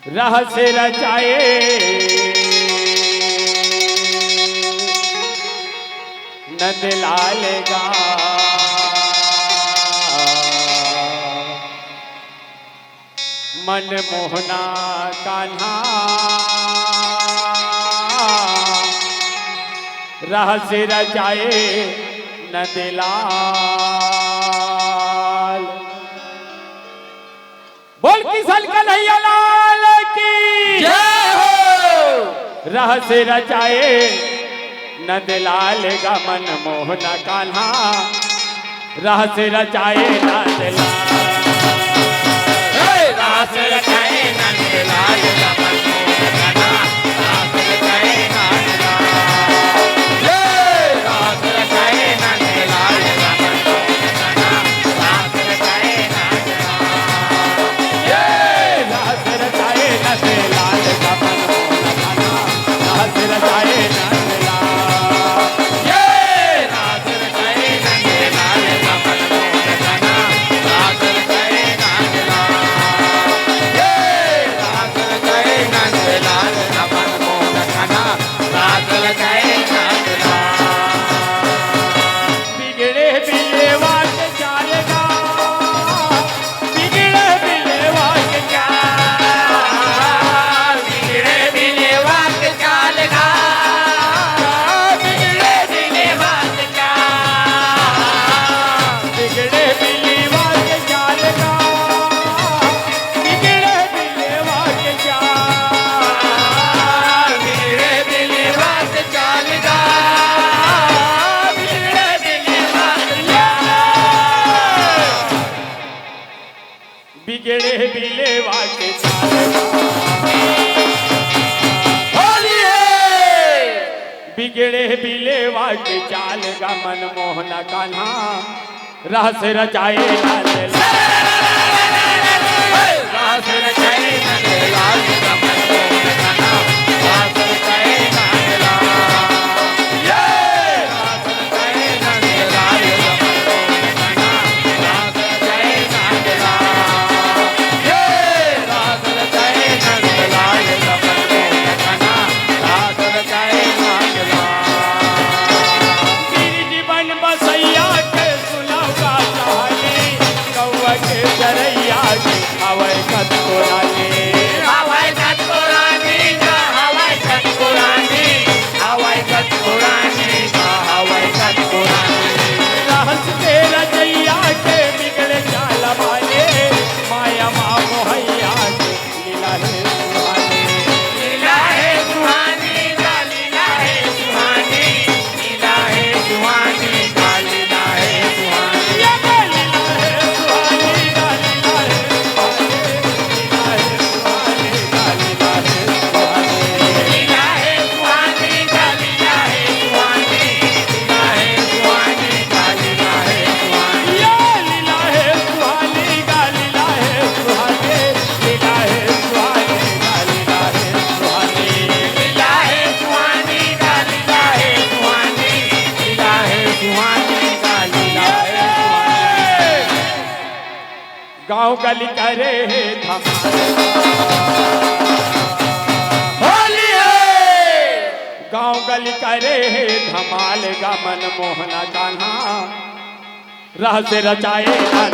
रहस्य रचाए नंदलाल गा मन मोहना कान्हा रहस्य रचाए नंदलाल। बोल किशन कन्हैया लाल की जय हो। रहस्य रचाए नंदलाल का मन मोहन कान्हा रहस्य रचाए नंदलाल। रहस्य रचाए नंदलाल का मन मोहन कान्हा रहस्य रचाए नंदलाल। रहस्य रचाए नंदलाल का मन मोहन कान्हा रहस्य रचाए नंदलाल। रहस्य रचाए नंदलाल का मन मोहन कान्हा रहस्य रचाए नंदलाल। बिगड़े बिलेवा के चाल बिगड़े बिलेवा के चाल का मन मोहन कान्हा रहस्य रचाए रहस्य रचाए नंदलाल का मन मोहन कान्हा रहस्य रचाए नंदलाल। रहस्य रचाए नंदलाल का मन मोहन कान्हा रहस्य रचाए नंदलाल। रहस्य रचाए नंदलाल का मन मोहन कान्हा रहस्य रचाए नंदलाल। जीवन बसैया के सुनौगा कहानी कौआ के चरैया की हवै कत कोरानी हवाई कत कोरानी का हवाई कत कोरानी हवाई कत कोरानी का हवाई कत कोरानी। रहस्य के रचैया के बिगड़े चाल वाले माया माँ मोहैया के लीला है सुहानी। लीला है सुहानी का लीला है सुहानी लीला है सुहानी का लीला है सुहानी। ये लीला है सुहानी का लीला है सुहानी लीला है सुहानी का लीला है सुहानी। लीला है सुहानी का लीला है सुहानी लीला है सुहानी का लीला है सुहानी। ये लीला है सुहानी का लीला है सुहानी लीला है सुहानी का लीला है सुहानी। लीला है सुहानी का लीला है सुहानी लीला है सुहानी का लीला है सुहानी। गाँव गली करे है धमाल होली है। गाँव गली करे है धमाल का मन मोहन कान्हा रहस्य रचाए नंदलाल।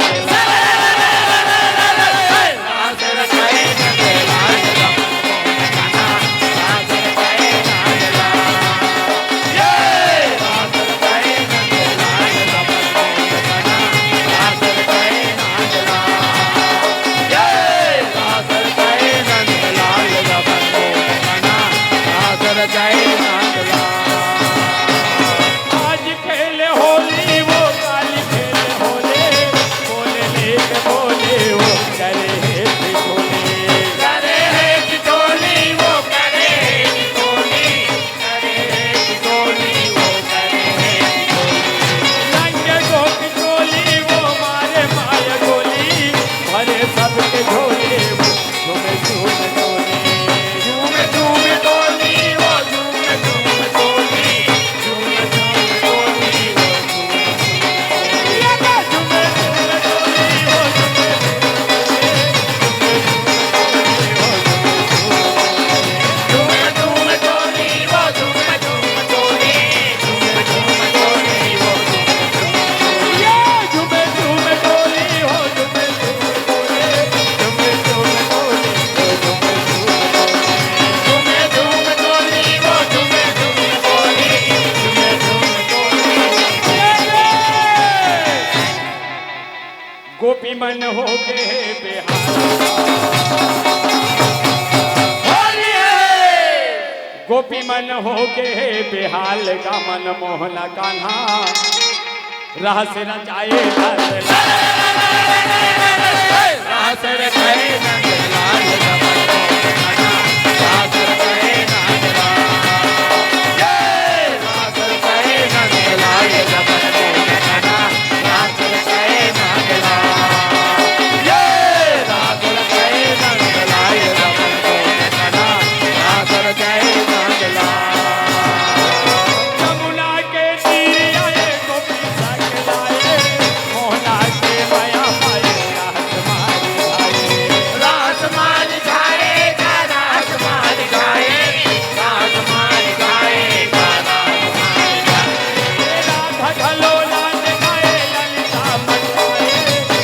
रहस्य रचाए नंदलाल का मन मोहन कान्हा रहस्य रचाए नंदलाल। रहस्य रचाए नंदलाल का मन मोहन कान्हा रहस्य रचाए नंदलाल। रहस्य रचाए नंदलाल का मन मोहन कान्हा रहस्य रचाए नंदलाल। आज खेले होली वो काली खेले होले बोले लेके मन हो गए बेहाल, गोपी मन हो गए बेहाल का मन मोहना कान्हा राह से रचाए यमुना के तीर आए गोपी संग लाए, मोहना के माया पाए रास मारी भाई। राधा घलोला दिखाए ललिता मन पाए,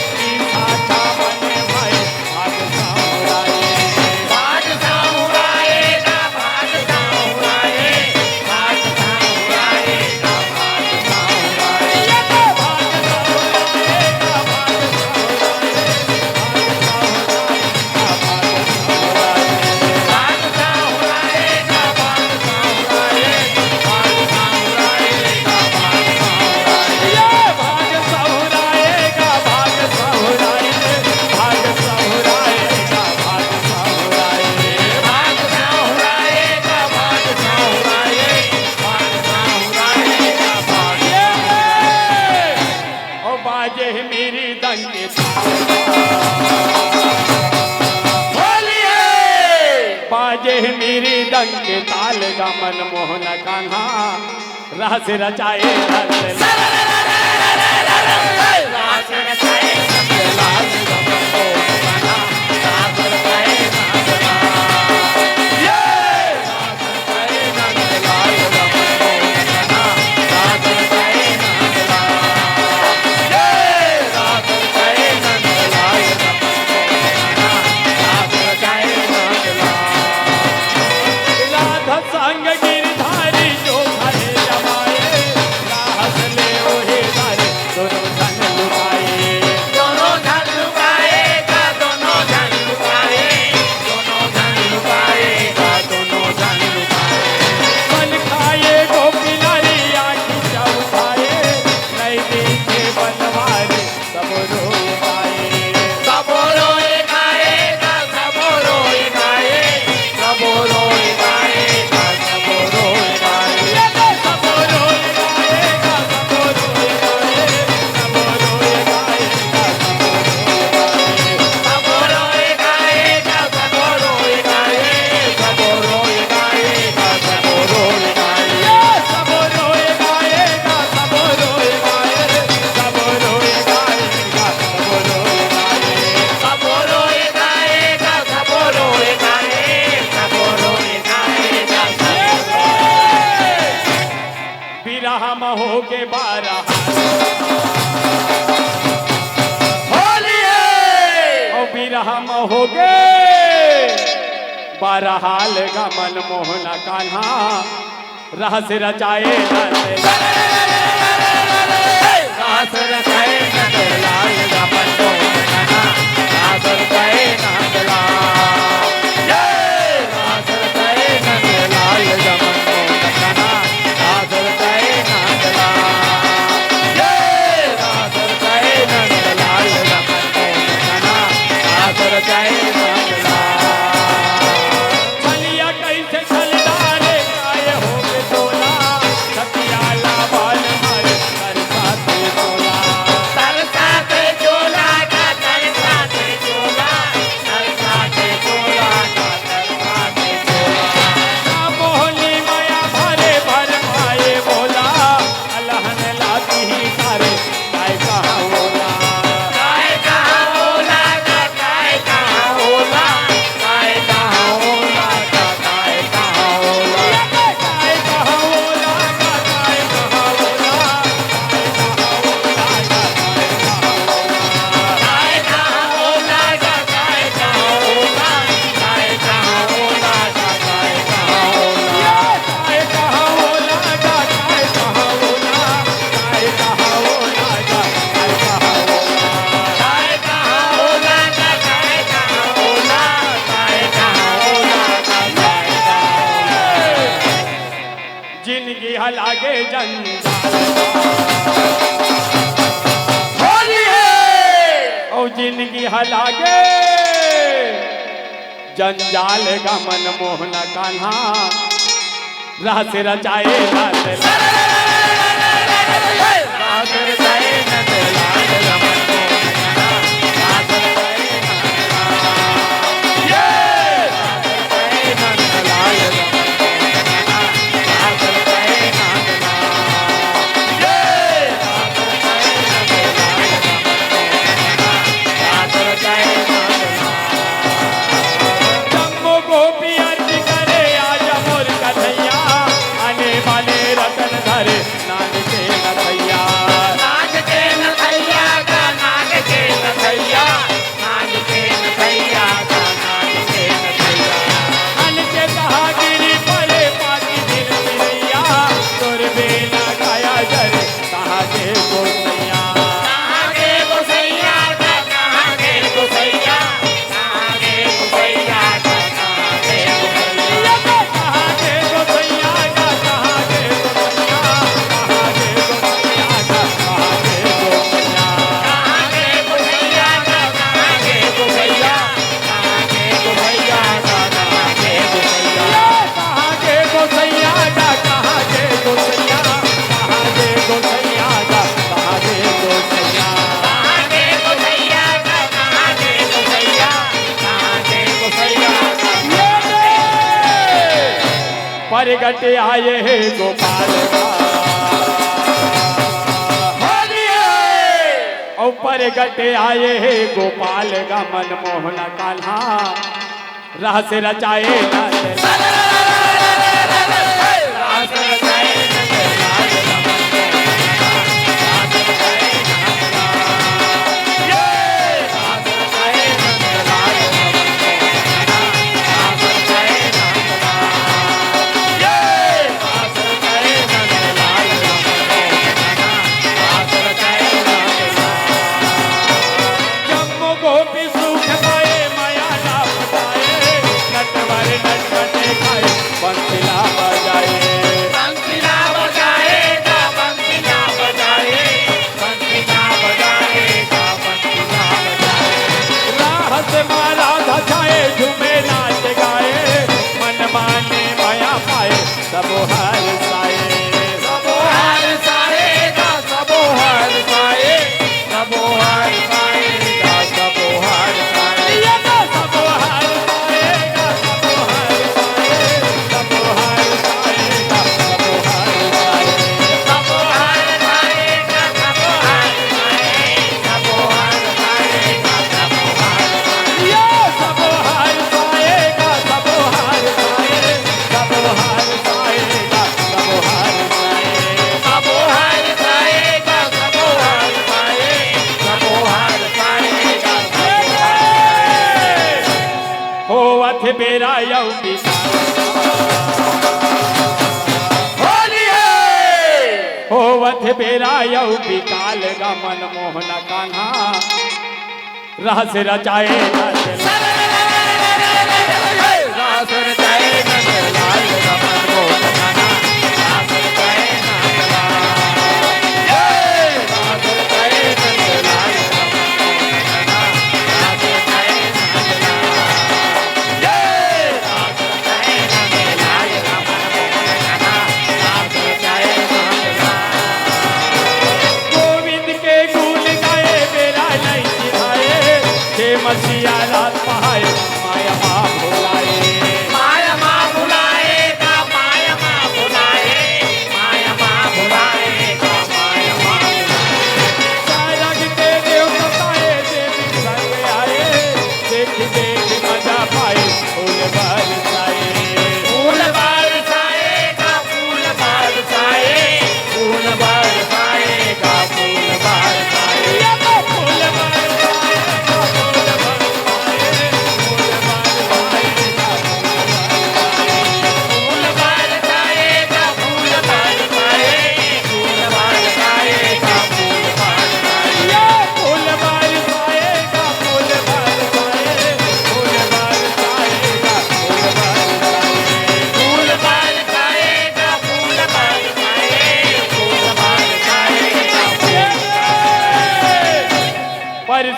सीता छावन भाई भाग सामुराए। बाजे मेरी दंगे बाजे मेरी दंगे ताल का मन मोहन कान्हा राह से रचाए राधा संग गिरधारी जो घरे जमाए, राहत ले ओहे दारे दोनों धन लुटाए। मन खाए गोपी नारी आँखी चौथाए, नहीं देखे बनवारे सब रोए गाए। हम हो के बारह हम हो गए बरहाल का मन मोहना कान्हा राह से रचाए चलिया कैसे चलदारे काय हो के तोला, सतियाला बाल मारे सरसा से बोला। लागे जंजाल ओ जिंदगी लागे जंजाल का मन मोहन कान्हा राह से रचाए लाल परगट आए है गोपाल और परगट आए है गोपाल का मन मोहन कान्हा राह से रचाए बेरा होवत बेरा यौ बिकाल का मन मोहन कान्हा राह से रचाए मसीहा रात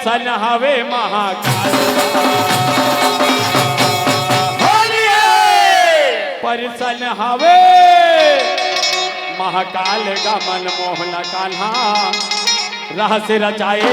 परिसन हवे महाकाल परिसन हवे महाकाल का मन मोहन कान्हा रहस रचाए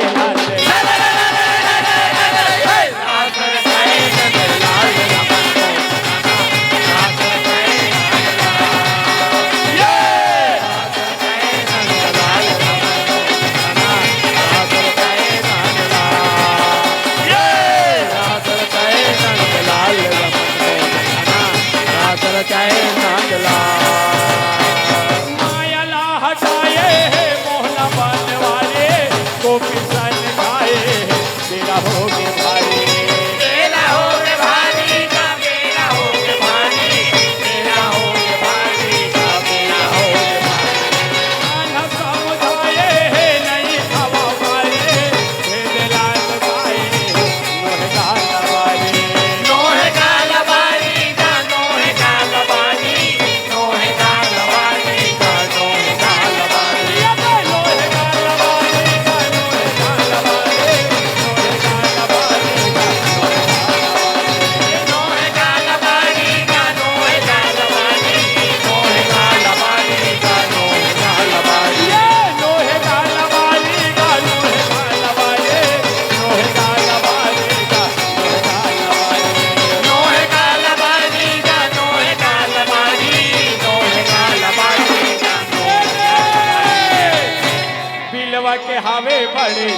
मायाला हटाए मोहन बन वाले को पिसन खाए तेरा हो गए भाई तेरा हो गए भारी का मेरा हो गए भारी तेरा हो गए भारी का मेरा हो गए कान्हा समझाए नहीं हवा मारे भेद लाल भाई मोह गाल वाले नोहे काल बारी का नोहे काल बारी नोहे काल बारी का नोहे काल बारी लोहे गाल वाले का लोहे गाल वाले लोहे गाल वाले का नोहे काल बारी का नोहे काल बारी नोहे काल बारी का नोहे काल बारी लोहे गाल वाले का लोहे गाल वाले लोहे गाल वाले का लोहे गाल वाले नोहे काल बारी का नोहे काल बारी नोहे काल बारी का बिलवा के हवे बड़े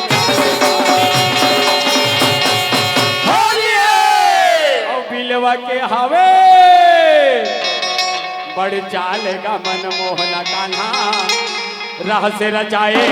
और बिलवा के हवे बड़ चाल का मन मोहन कान्हा राह से रचाए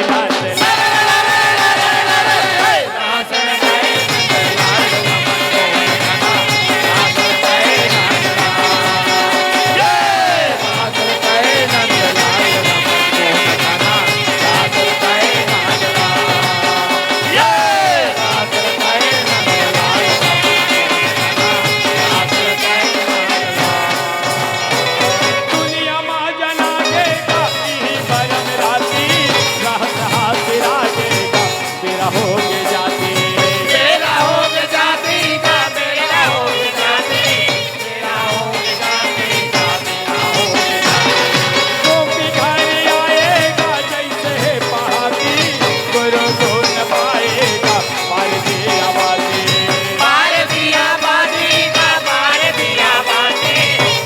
दुनिया माँ जना देगा यही बरम राती राह हाथ राजेगा तेरा हो के जाती तेरा हो गए जाति का मेरा हो गए जाति तेरा हो गए जाति का मेरा हो गए जाति गोपी घर आएगा जैसे है पहाड़ी गुरु को न पाएगा पार की आवाज़ी पार दिया बाजी का पार दिया बाजी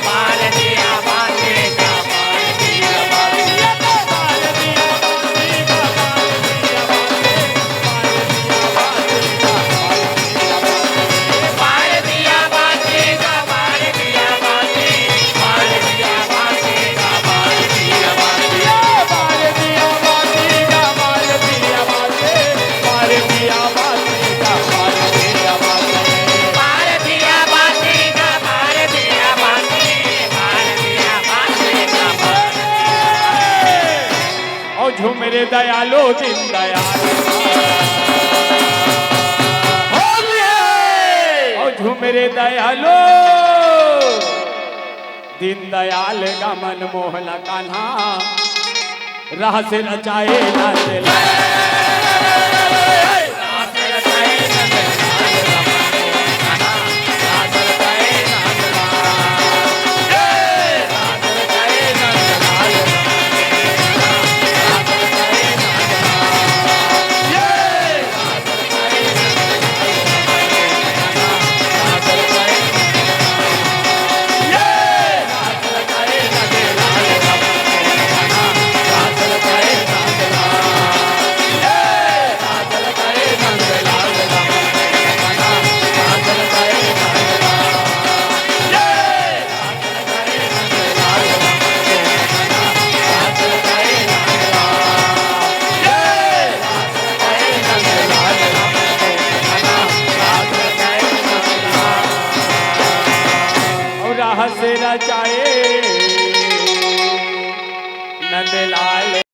पार दिया बाजी का पार दिया बाजी पार दिया बाजी का पार दिया बाजी पार दिया बाजी का पार दिया बाजी पार दिया बाजी का पार दिया बाजी पार दिया बाजी का पार दिया बाजी पार दिया बाजी का पार दिया बाजी पार दिया बाजी का पार दिया बाजी पार दिया बाजी का पार दिया बाजी और झूमरे दयालो दिन दयाल और झूमरे दयालो दिन दयाल का मन मोहन कान्हा राह से रचाए लाल राह से रचाए नंदलाल